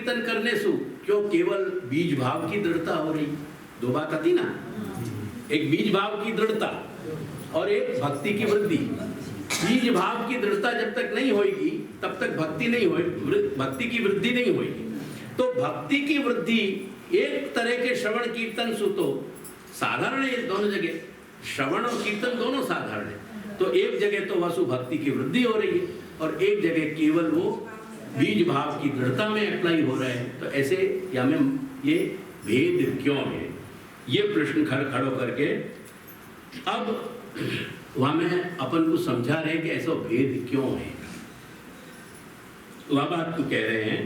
कीर्तन करने से क्यों केवल बीज भाव की दृढ़ता हो रही? दो बात आती ना, एक बीज भाव की दृढ़ता और एक भक्ति की वृद्धि। बीज भाव की दृढ़ता जब तक नहीं होगी तब तक भक्ति नहीं होगी, भक्ति की वृद्धि नहीं होगी। तो भक्ति की वृद्धि एक तरह के श्रवण कीर्तन से तो साधारण है, दोनों जगह श्रवण और कीर्तन दोनों साधारण है। तो एक जगह तो वसु भक्ति की वृद्धि हो रही है और एक जगह केवल वो बीज भाव की दृढ़ता में अप्लाई हो रहा है। तो ऐसे या में ये भेद क्यों है, ये प्रश्न खड़ो करके अब वहां में अपन को समझा रहे हैं कि ऐसा भेद क्यों है। वह बात को कह रहे हैं,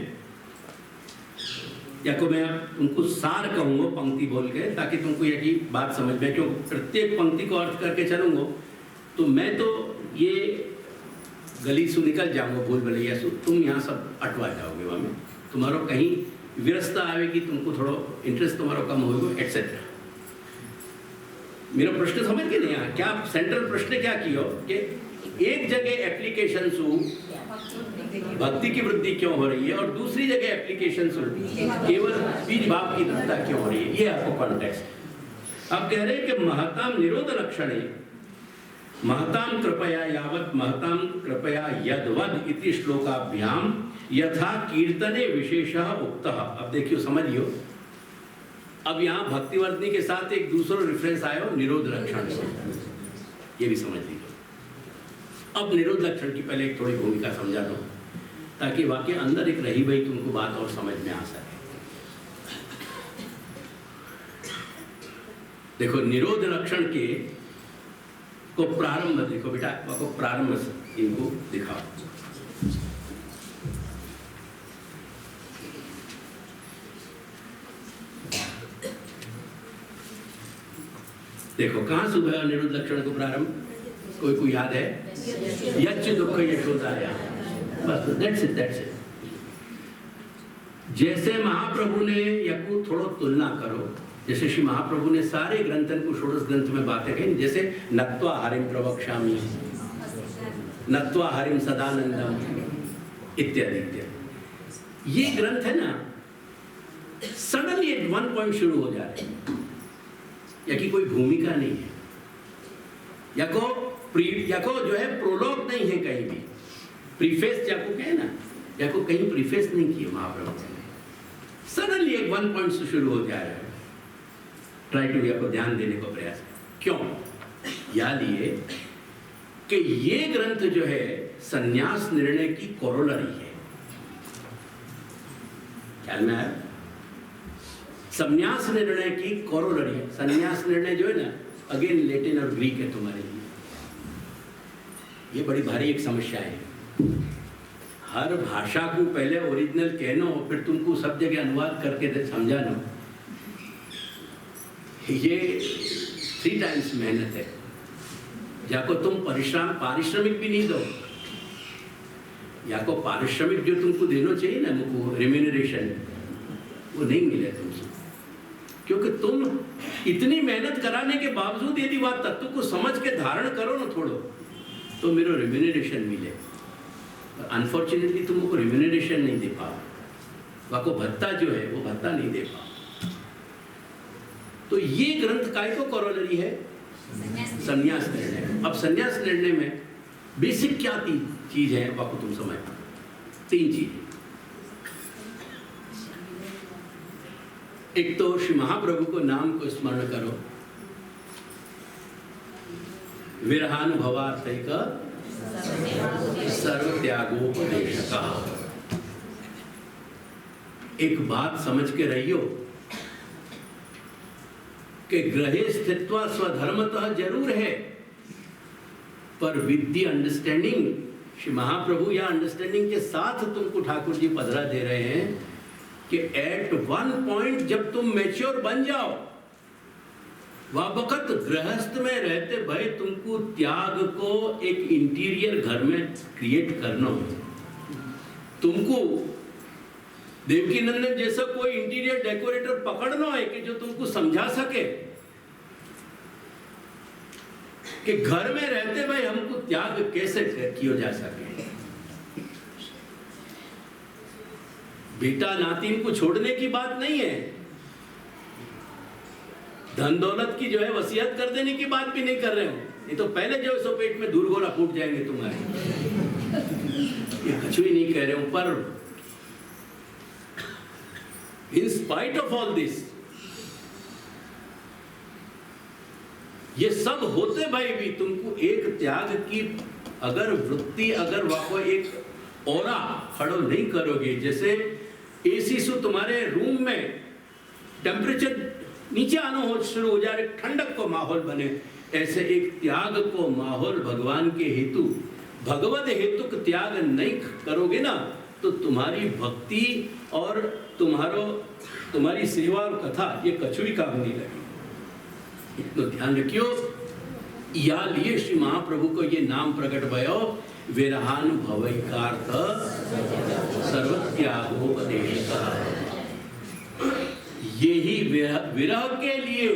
या को मैं तुमको सार कहूंगा पंक्ति बोल के, ताकि तुमको यही बात समझ में, क्यों प्रत्येक पंक्ति को अर्थ करके चलूंगा तो मैं तो ये गली से निकल जाऊंगा भूल भलैया से, तुम यहाँ सब अटवा जाओगे। वहाँ में तुम्हारा कहीं व्यवस्था आएगी, तुमको थोड़ा इंटरेस्ट तुम्हारा कम होगा एटसेट्रा। मेरा प्रश्न समझ के नहीं आया क्या? सेंट्रल प्रश्न क्या किया कि एक जगह एप्लीकेशन से भक्ति की वृद्धि क्यों हो रही है और दूसरी जगह एप्लीकेशन से केवल बीज भाव की दृढ़ता क्यों हो रही है, ये आपको कॉन्टेक्स्ट। अब कह रहे हैं कि महताम निरोध लक्षणे महताम कृपया यावत महताम कृपया यदवद इति श्लोकाभ्याम यथा कीर्तने विशेषः उक्तः। अब देखियो समझियो, अब यहाँ भक्तिवर्धनी के साथ एक दूसरा रेफरेंस आया निरोध लक्षण से, ये भी समझ लीजिए। अब निरोध लक्षण की पहले एक थोड़ी भूमिका समझा दो ताकि वाकई अंदर एक रही भाई तुमको बात और समझ में आ सके। देखो निरोध लक्षण के को प्रारंभ देखो बेटा, को प्रारंभ से इनको दिखाओ। देखो कहां से हुआ निरोध लक्षण को प्रारंभ? कोई याद है? यच्च दुख यशोदाया, बस दैट्स इट। जैसे महाप्रभु ने यकु थोड़ा तुलना करो, जैसे श्री महाप्रभु ने सारे ग्रंथन को षोडश ग्रंथ में बातें कही, जैसे नत्वा हरिम प्रवक्ष्यामि, नत्वा हरिम सदानंदम इत्यादि इत्यादि। ये ग्रंथ है ना, सडनली एट वन पॉइंट शुरू हो जा रहे हैं, या कि कोई भूमिका नहीं है, या को जो है प्रोलॉग नहीं है कहीं भी, प्रीफेस या को कहे ना, या को कहीं प्रीफेस नहीं किया महाप्रभु ने, सडनली एक वन पॉइंट से शुरू हो जा रहा है। ट्राई टू या को ध्यान देने को प्रयास क्यों? याद ये कि ये ग्रंथ जो है संन्यास निर्णय की कोरोलरी है। ख्याल में आया? संन्यास निर्णय की कोरोलरी है। संन्यास निर्णय जो है ना, अगेन लैटिन और ग्रीक है तुम्हारे लिए, ये बड़ी भारी एक समस्या है। हर भाषा को पहले ओरिजिनल कहना फिर तुमको सब जगह अनुवाद करके समझाना, ये 3 टाइम्स मेहनत है, या को तुम पारिश्रमिक भी नहीं दो, या को पारिश्रमिक जो तुमको देना चाहिए ना, मुझको रेम्यूनरेशन, वो नहीं मिले तुमसे, क्योंकि तुम इतनी मेहनत कराने के बावजूद यदि बात तत्व को समझ के धारण करो ना थोड़ो, तो मेरा रेम्यूनरेशन मिले। अनफॉर्चुनेटली तुमको रेम्यूनरेशन नहीं दे पाओ, वाको भत्ता जो है वो भत्ता नहीं दे पाओ। तो ये ग्रंथ काय को कोरोलरी है? संन्यास निर्णय। अब संन्यास निर्णय में बेसिक क्या चीज है वाको तुम समझ? 3 चीज। एक तो श्री महाप्रभु को नाम को स्मरण करो, विरहानुभवार्थैक सर्व त्यागोपदेशका। एक बात समझ के रहियो कि ग्रहे स्थित्वा स्वधर्मतः जरूर है, पर with the understanding, Shri Mahaprabhu या अंडरस्टैंडिंग के साथ तुमको ठाकुर जी पधरा दे रहे हैं कि एट वन पॉइंट जब तुम मैच्योर बन जाओ, वह वक्त गृहस्थ में रहते भाई तुमको त्याग को एक इंटीरियर घर में क्रिएट करना हो। तुमको देवकी नंदन जैसा कोई इंटीरियर डेकोरेटर पकड़ना है कि जो तुमको समझा सके कि घर में रहते भाई हमको त्याग कैसे किया जा सके। बेटा नातिन को छोड़ने की बात नहीं है, धन दौलत की जो है वसीयत कर देने की बात भी नहीं कर रहे हो। ये तो पहले जो सो पेट में दूरगोला फूट जाएंगे तुम्हारे। ये कुछ भी नहीं कह रहे हूं, पर in spite of all this, ये सब होते भाई भी तुमको एक त्याग की अगर वृत्ति, अगर वह एक औरा खड़ो नहीं करोगे, जैसे एसी से तुम्हारे रूम में टेम्परेचर नीचे आना हो शुरू हो जाए, ठंडक को माहौल बने, ऐसे एक त्याग को माहौल भगवान के हेतु, भगवत हेतु त्याग नहीं करोगे ना, तो तुम्हारी भक्ति और तुम्हारी सेवा और कथा ये कछु भी काम नहीं लगी। इतना ध्यान रखियो। या लिए श्री महाप्रभु को ये नाम प्रकट भयो विरहानुभवैकार्थ सर्वत्यागोपदेश। यही विरह के लिए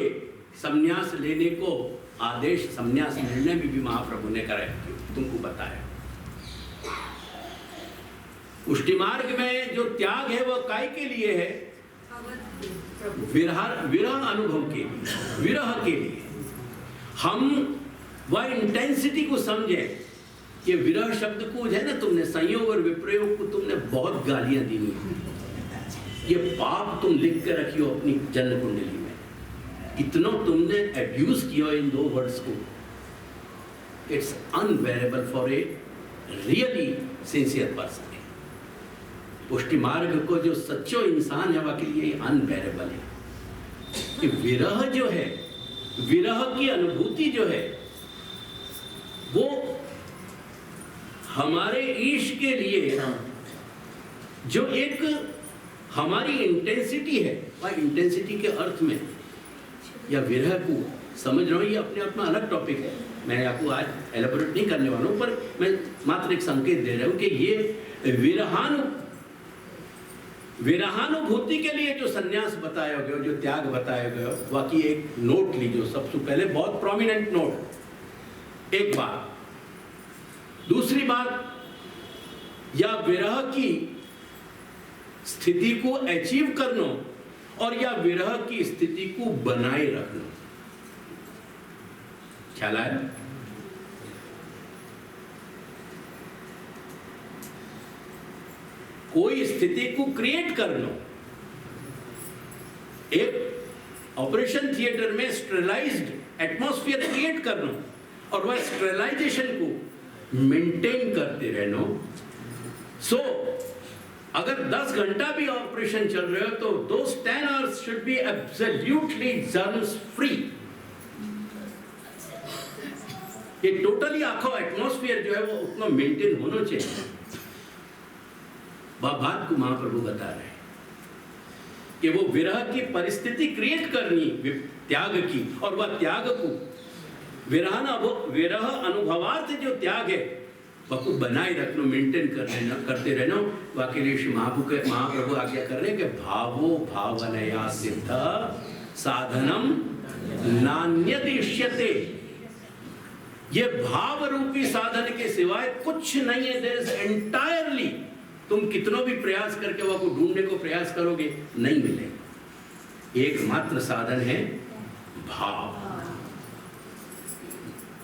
संन्यास लेने को आदेश, संन्यास निर्णय भी महाप्रभु ने कराया, तुमको बताया। पुष्टि मार्ग में जो त्याग है वह काय के लिए है? विरह अनुभव के लिए, विरह के लिए। हम वह इंटेंसिटी को समझे कि विरह शब्द को है ना, तुमने संयोग और विप्रयोग को तुमने बहुत गालियां दी हुई, ये पाप तुम लिख के रखियो अपनी जन्म कुंडली में, इतना तुमने एब्यूज किया इन दो वर्ड्स को। It's unbearable for a really sincere person. पुष्टि मार्ग को जो सच्चो इंसान है वह के लिए अनबेरेबल है कि विरह जो है, विरह की अनुभूति जो है, वो हमारे ईश के लिए जो एक हमारी इंटेंसिटी है, वह इंटेंसिटी के अर्थ में या विरह को समझ रहा हूं, ये अपने आप में अलग टॉपिक है, मैं आपको आज एलेबोरेट नहीं करने वाला हूं, पर मैं मात्र एक संकेत दे रहा हूं कि ये विरहानुभूति के लिए जो सन्यास बताया गया, जो त्याग बताया गया, बाकी एक नोट लीजिए सबसे पहले, बहुत प्रोमिनेंट नोट। एक बात, दूसरी बात, या विरह की स्थिति को अचीव करना और या विरह की स्थिति को बनाए रखना, ख्याल आया? कोई स्थिति को क्रिएट करना, एक ऑपरेशन थिएटर में स्टेरलाइज्ड एटमॉस्फेयर क्रिएट करना और वह स्टेरलाइजेशन को मेंटेन करते रहना। सो अगर 10 घंटा भी ऑपरेशन चल रहे हो तो those 10 hours should be absolutely germs free। ये टोटली आखो एटमॉस्फेयर जो है वो उतना मेंटेन होना चाहिए। वह बात को महाप्रभु बता रहे हैं कि वो विरह की परिस्थिति क्रिएट करनी त्याग की, और वह त्याग को विरह अनुभवार्थ जो त्याग है वह को बनाए रखना, मेंटेन करते रहना। वाकई लिए महाप्रभु आज्ञा कर रहे हैं कि भावो भावनया सिद्ध साधनम नान्यदिश्यते। ये भाव रूपी साधन के सिवाय कुछ नहीं है। देयर इज एंटायरली, तुम कितनों भी प्रयास करके वह को ढूंढने को प्रयास करोगे नहीं मिलेगा। एकमात्र साधन है भाव।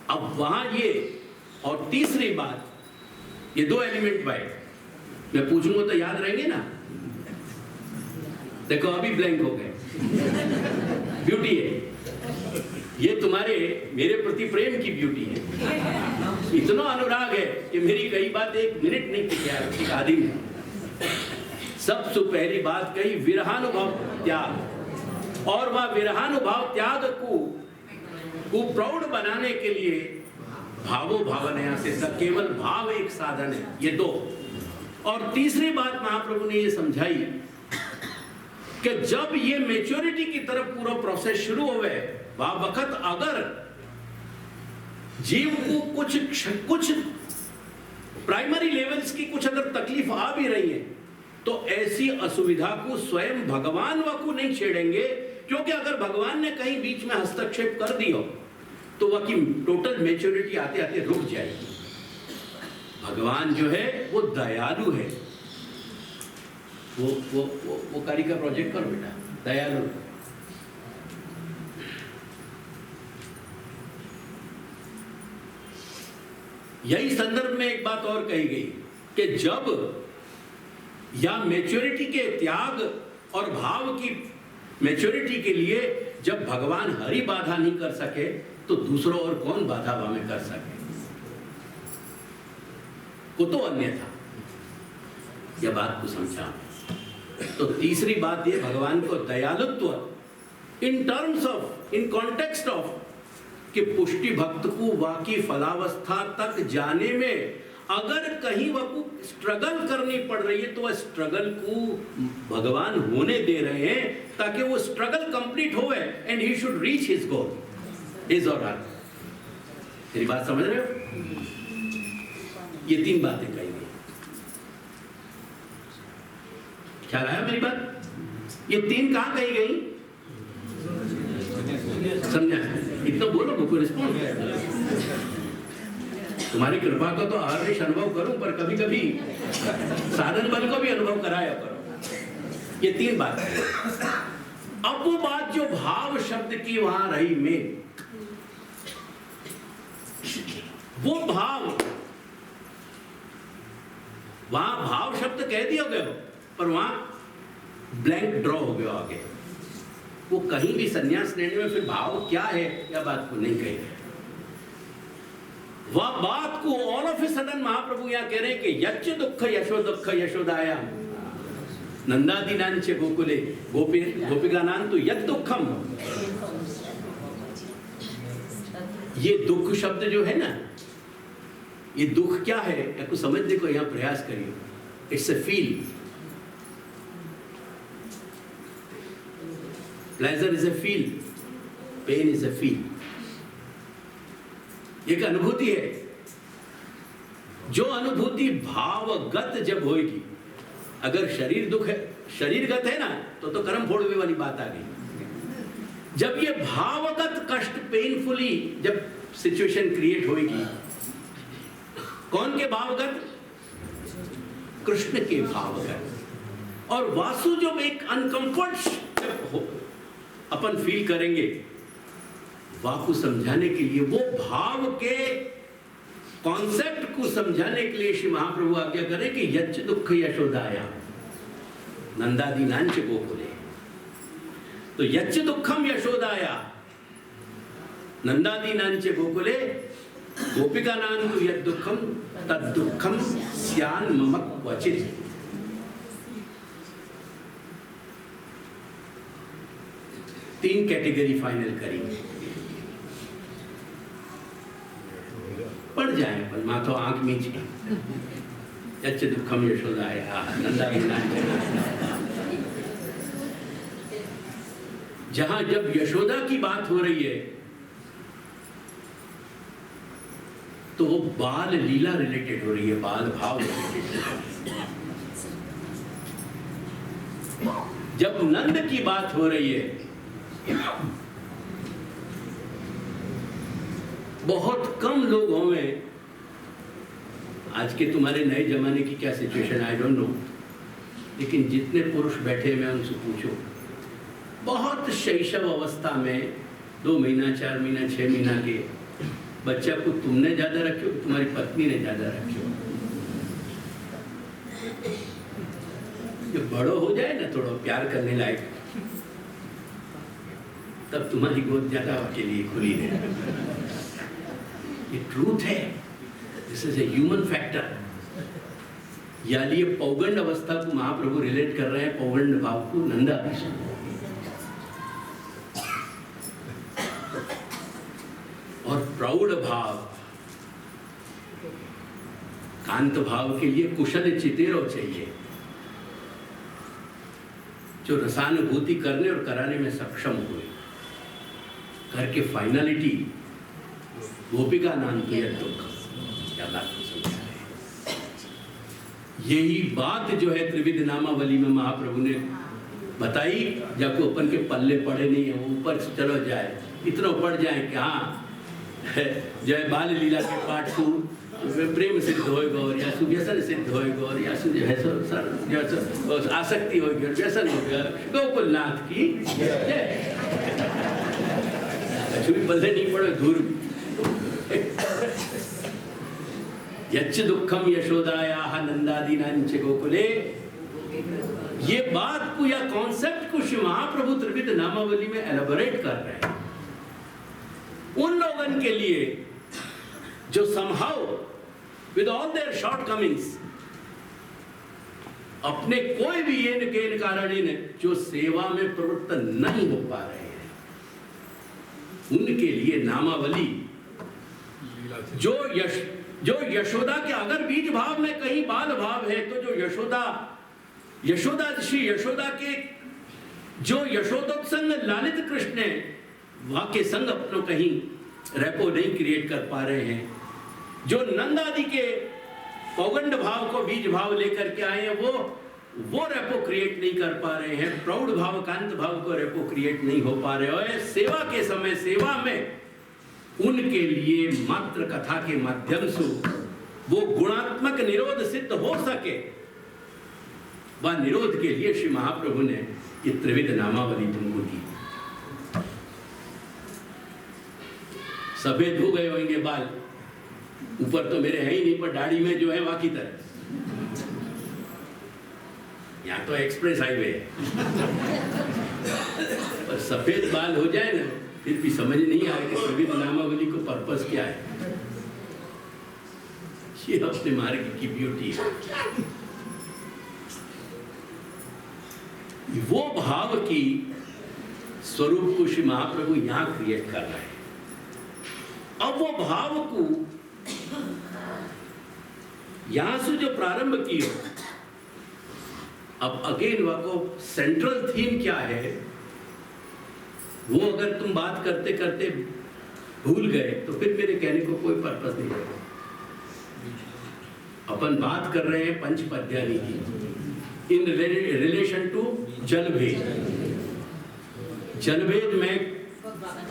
अब वहां ये, और तीसरी बात, ये दो एलिमेंट भाई मैं पूछूंगा तो याद रहेंगे ना? देखो अभी ब्लैंक हो गए। ब्यूटी है ये, तुम्हारे मेरे प्रति प्रेम की ब्यूटी है। इतना अनुराग है कि मेरी कई बात एक मिनट नहीं टिकी, आधी में सबसे पहली बात कही विरहानुभव त्याग, और वह विरहानुभव त्याग को प्रौढ़ बनाने के लिए भावो भावनया से केवल भाव एक साधन है। ये दो, और तीसरी बात महाप्रभु ने ये समझाई कि जब ये मैच्योरिटी की तरफ पूरा प्रोसेस शुरू हो गए, वह वक्त अगर जीव को कुछ प्राइमरी लेवल्स की कुछ अगर तकलीफ आ भी रही है तो ऐसी असुविधा को स्वयं भगवान वह को नहीं छेड़ेंगे, क्योंकि अगर भगवान ने कहीं बीच में हस्तक्षेप कर दिया तो वह की टोटल मैच्योरिटी आते आते रुक जाएगी। भगवान जो है वो दयालु है। वो कार्य का प्रोजेक्ट करो बेटा, दयालु। यही संदर्भ में एक बात और कही गई कि जब या मैच्योरिटी के त्याग और भाव की मैच्योरिटी के लिए जब भगवान हरि बाधा नहीं कर सके तो दूसरों और कौन बाधा हमें कर सके। को तो अन्यथा, यह बात को समझा। तो तीसरी बात ये, भगवान को दयालुत्व in terms of, in context of कि पुष्टि भक्त को वाकई फलावस्था तक जाने में अगर कहीं वह को स्ट्रगल करनी पड़ रही है तो वह स्ट्रगल को भगवान होने दे रहे हैं ताकि वो स्ट्रगल कंप्लीट होवे and he should reach his goal, his और हर। मेरी बात समझ रहे हो? ये तीन बातें कही गई। ख्याल आया मेरी बात? ये तीन कहां कही गई? समझा? इतना बोलो, मुझको रिस्पॉन्स। तुम्हारी कृपा का तो हर्ष अनुभव करूं, पर कभी कभी साधन बल को भी अनुभव कराया करो। ये तीन बात। अब वो बात जो भाव शब्द की वहां रही में, वो भाव, वहां भाव शब्द कह दिया गया पर वहां ब्लैंक ड्रॉ हो गया आगे। वो कहीं भी संन्यास लेने में फिर भाव क्या है या बात को नहीं कही। वह बात को ऑल ऑफ ए सडन महाप्रभु यहां कह रहे हैं कि यच्च दुख यशो दुख यशोदाया नंदादीनांच गोकुले गोपिकानां तो यत् दुखम। ये दुख शब्द जो है ना, ये दुख क्या है या कुछ समझने को यहां प्रयास करिए। It's a feel, pleasure is a feel, pain is a feel. एक अनुभूति है, जो अनुभूति भावगत जब होगी। अगर शरीर दुख है, शरीरगत है ना, तो कर्म फोड़ने वाली बात आ गई। जब ये भावगत कष्ट, पेनफुली जब सिचुएशन क्रिएट होगी, कौन के भावगत? कृष्ण के भावगत। और वासु जब एक अनकंफर्ट जब अपन फील करेंगे, वाह को समझाने के लिए, वो भाव के कॉन्सेप्ट को समझाने के लिए श्री महाप्रभु आज्ञा करें कि यच्च दुख यशोदाया नंदादीनांच गोकुले। तो यच्च दुखम यशोदाया नंदादीनांच गोकुले गोपिकानां तु यद् दुखम तद् दुखम स्यान् मम क्वचित्। तीन कैटेगरी फाइनल करेंगे। पढ़ जाए पर माँ तो आंख मीच के यच्च दुखम यशोदाया नंदादीनांच। जहां जब यशोदा की बात हो रही है तो वो बाल लीला रिलेटेड हो रही है, बाल भाव रिलेटेड। जब नंद की बात हो रही है, बहुत कम लोगों में, आज के तुम्हारे नए जमाने की क्या सिचुएशन आई डोंट नो, लेकिन जितने पुरुष बैठे मैं उनसे पूछो, बहुत शैशव अवस्था में 2 महीना 4 महीना 6 महीना के बच्चा को तुमने ज्यादा रखे हो, तुम्हारी पत्नी ने ज्यादा रखे हो। जब बड़ो हो जाए ना, थोड़ा प्यार करने लायक, तब तुम्हारी गोद ज्यादा के लिए खुली है। ये ट्रूथ है, this is a human factor. यानी ये पौगंड अवस्था को महाप्रभु रिलेट कर रहे हैं, पौगंड भाव को नंदा। और प्रौढ़ भाव, कांत भाव के लिए कुशल चितेरो चाहिए, जो रसानुभूति करने और कराने में सक्षम हुए, करके फाइनलिटी गोपिका नाम के दुख। क्या बात समझा है? यही बात जो है त्रिविध नामावली में महाप्रभु ने बताई। जब को अपन के पल्ले पड़े नहीं है, वो ऊपर से चलो जाए, इतना पड़ जाए कि हाँ जो है बाल लीला के पाठ को प्रेम सिद्ध होएगा और या व्यसन सिद्ध होएगा और या आसक्ति होगी और व्यसन होगा। गोकुलनाथ की जय। कुछ भी बदले नहीं पड़े दूर। यच्च दुखम यशोदायाः नंदादीनांच गोकुले। ये बात को या कॉन्सेप्ट को श्री महाप्रभु त्रिविध नामावली में एलाबोरेट कर रहे हैं उन लोगों के लिए जो somehow with all their shortcomings अपने कोई भी ये न कारण जो सेवा में प्रवृत्त नहीं हो पा रहे हैं, उनके लिए नामावली जो यशोदा के अगर बीज भाव में कहीं बाल भाव है तो जो यशोदा श्री यशोदा के जो यशोदोत्संग लालित कृष्ण है वहां के संग अपनों कहीं रेपो नहीं क्रिएट कर पा रहे हैं, जो नंद आदि के पौगंड भाव को बीज भाव लेकर के आए हैं वो रेपो क्रिएट नहीं कर पा रहे हैं, प्रौढ़ भाव कांत भाव को रेपो क्रिएट नहीं हो पा रहे हैं। सेवा के समय सेवा में उनके लिए मात्र कथा के माध्यम से वो गुणात्मक निरोध सिद्ध हो सके, वह निरोध के लिए श्री महाप्रभु ने ये त्रिविध नामावली तुमको दी। सफेद हो गए होंगे बाल, ऊपर तो मेरे है ही नहीं, पर दाढ़ी में जो है बाकी तरह। यहाँ तो एक्सप्रेस हाईवे है, पर सफेद बाल हो जाए ना फिर भी समझ नहीं आए कि त्रिविध नामावली को पर्पस क्या है। ये अपने मार्ग की ब्यूटी है। वो भाव की स्वरूप को श्री महाप्रभु यहां क्रिएट कर रहे हैं। अब वो भाव को यहां से जो प्रारंभ किया, अब अगेन वो सेंट्रल थीम क्या है वो अगर तुम बात करते करते भूल गए तो फिर मेरे कहने को कोई पर्पस नहीं है। अपन बात कर रहे हैं पंचपद्यानी की इन रिलेशन टू जलभेद। जलभेद में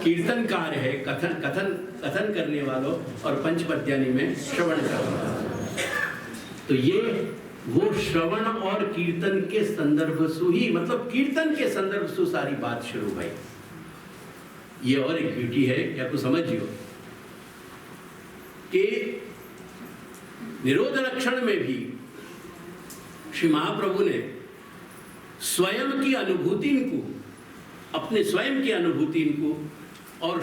कीर्तनकार है, कथन करने वालों, और पंचपद्यानी में श्रवण करने वालों। तो ये वो श्रवण और कीर्तन के संदर्भ से ही, मतलब कीर्तन के संदर्भ से सारी बात शुरू भाई। ये और एक ब्यूटी है, क्या कुछ समझियो कि निरोध लक्षण में भी श्री महाप्रभु ने स्वयं की अनुभूति को, अपने स्वयं की अनुभूति को और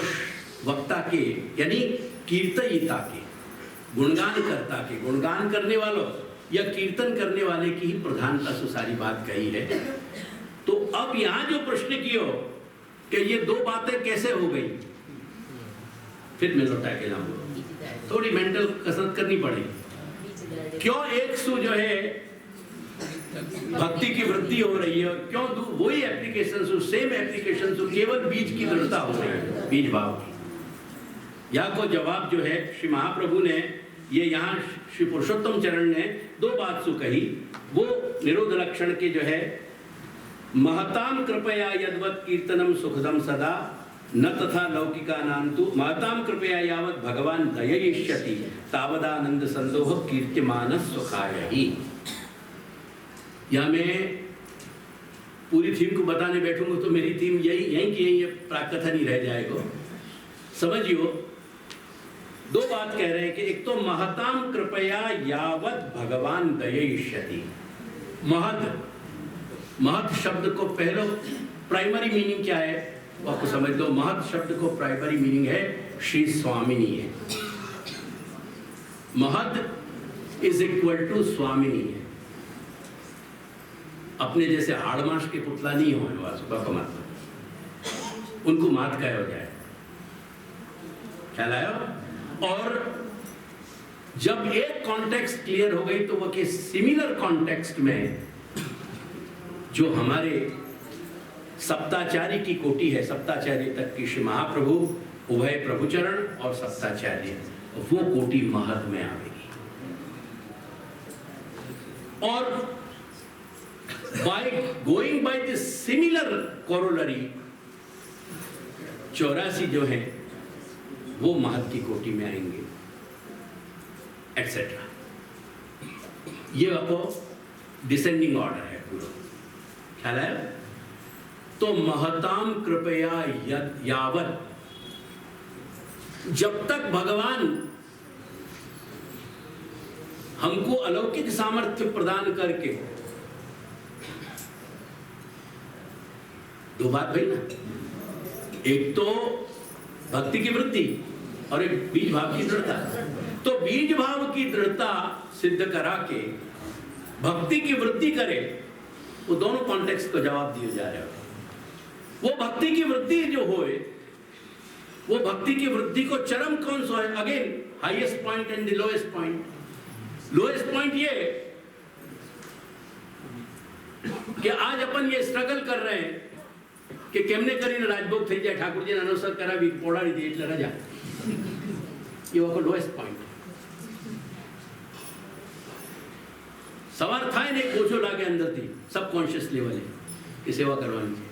वक्ता के यानी कीर्तयिता के, गुणगानकर्ता के, गुणगान करने वालों या कीर्तन करने वाले की ही प्रधानता से सारी बात कही है। तो अब यहां जो प्रश्न किया कि ये दो बातें कैसे हो गई, फिर मैं लौटा के लाऊंगा, थोड़ी मेंटल कसरत करनी पड़ेगी। क्यों एक सु जो है भक्ति की वृद्धि हो रही है, और क्यों वही एप्लीकेशन सेम एप्लीकेशन केवल बीज की दृढ़ता हो रही है, बीज भाव की। या को जवाब जो है श्री महाप्रभु ने ये यहाँ श्री पुरुषोत्तम चरण ने दो बात सु कही। वो निरोध लक्षण के जो है महताम कृपया यद्वत् कीर्तनम सुखदम सदा न तथा लौकिका नान्तु महताम कृपया यावत् भगवान दययिष्यति तावदानंद संदोह कीर्त्यमान सुखाय ही। या मैं पूरी थीम को बताने बैठूंगा तो मेरी थीम यहीं की यहीं प्राकथन ही रह जाएगा। समझियो, दो बात कह रहे हैं कि एक तो महताम कृपया यावत् भगवान दययिष्यति। महत शब्द को पहले प्राइमरी मीनिंग क्या है आपको समझ लो। महत शब्द को प्राइमरी मीनिंग है श्री स्वामिनी है। महत इज इक्वल टू स्वामिनी है। अपने जैसे हाड़माश के पुतला नहीं हो मतलब उनको मात का हो जाए, ख्याल आया। और जब एक कॉन्टेक्स्ट क्लियर हो गई तो वो के सिमिलर कॉन्टेक्स्ट में जो हमारे सप्ताचार्य की कोटि है, सप्ताचार्य तक की श्री महाप्रभु उभय प्रभुचरण और सप्ताचार्य, वो कोटि महत में आएगी। और by going by this similar corollary 84 जो है वो महत की कोटि में आएंगे। एक्सेट्रा। ये आपको डिसेंडिंग ऑर्डर है पूरा, ख्याल है। तो महताम कृपया यावत, जब तक भगवान हमको अलौकिक सामर्थ्य प्रदान करके, दो बात भाई ना, एक तो भक्ति की वृद्धि और एक बीज भाव की दृढ़ता। तो बीज भाव की दृढ़ता सिद्ध करा के भक्ति की वृद्धि करे, वो दोनों कॉन्टेक्स्ट को जवाब दिए जा रहे हो। वो भक्ति की वृद्धि जो होए, वो भक्ति की वृद्धि को चरम कौन सा है? Again highest point and the lowest point. Lowest point ये कि आज अपन ये स्ट्रगल कर रहे हैं कि केमने કરીને રાજભોગ થઈ જાય, ઠાકોરજીને અનુસર કરાવી પોડાડી દે એટલે રજા। ये वो लोएस्ट पॉइंट। સવાર થાય ને ઓછો લાગે અંદરથી, સબકોન્શિયસ લેવલે કે સેવા કરવાની છે।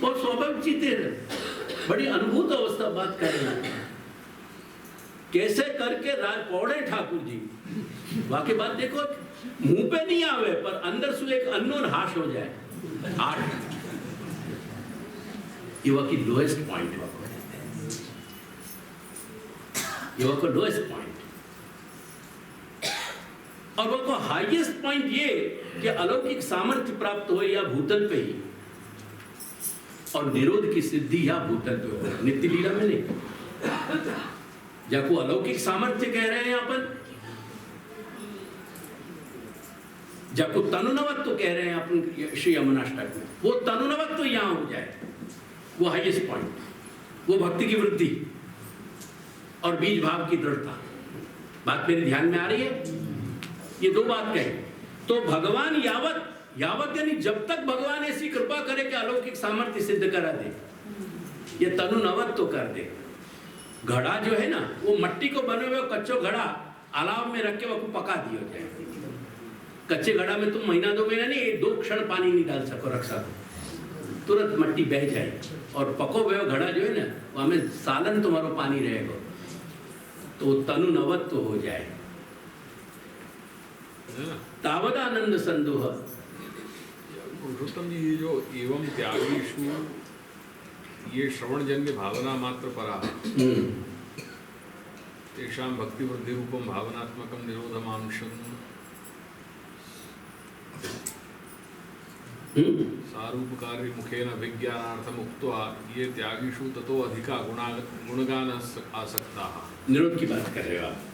बहुत स्वाभाविक चीज है, बड़ी अनुभूत अवस्था बात कर रहे हैं। कैसे करके राज पौड़े ठाकुर जी, वाकई बात देखो, मुंह पे नहीं आवे पर अंदर से एक अननोन हाश हो जाए, हाश। ये वाकई लोएस्ट पॉइंट है, ये वाकई लोएस्ट पॉइंट। और वो को हाईएस्ट पॉइंट ये कि अलौकिक सामर्थ्य प्राप्त हो या भूतल पे ही, और निरोध की सिद्धि या भूतल पे हो, नित्य लीला में नहीं। जाको अलौकिक सामर्थ्य कह रहे हैं अपन, जाको तनुनवत्व तो कह रहे हैं अपन श्री यमुनाष्टक में, वो तनुनवत्व तो यहां हो जाए, वो हाईएस्ट पॉइंट। वो भक्ति की वृद्धि और बीज भाव की दृढ़ता। बात मेरे ध्यान में आ रही है? ये दो बात कहे। तो भगवान यावत, यावत यानी जब तक भगवान ऐसी कृपा करे कि अलौकिक सामर्थ्य सिद्ध करा दे, ये तनुनवत्व तो कर दे। घड़ा जो है ना, वो मट्टी को बने हुए कच्चो घड़ा अलाव में रख के वो पका दिया जाए। कच्चे घड़ा में तुम महीना दो महीना नहीं, 2 क्षण पानी नहीं डाल सको, रख सको, तुरंत मट्टी बह जाए। और पको हुए घड़ा जो है ना, वहां में सालन तुम्हारो पानी रहेगा, तो तनुनवत्व तो हो जाए। तावदानंद संदोह। पुरुषोत्तम जी, ये जो एवं त्यागीषु, ये श्रवण जन्य भावना मात्र परा तेषां भक्ति वृद्धि रूपम भावनात्मकम निरोधमांशम सारूप कार्य मुखेन विज्ञानार्थम उक्त्वा ये त्यागीषु ततो अधिका गुणगान आसक्ताः। निरोध की बात कर रहे हो आप।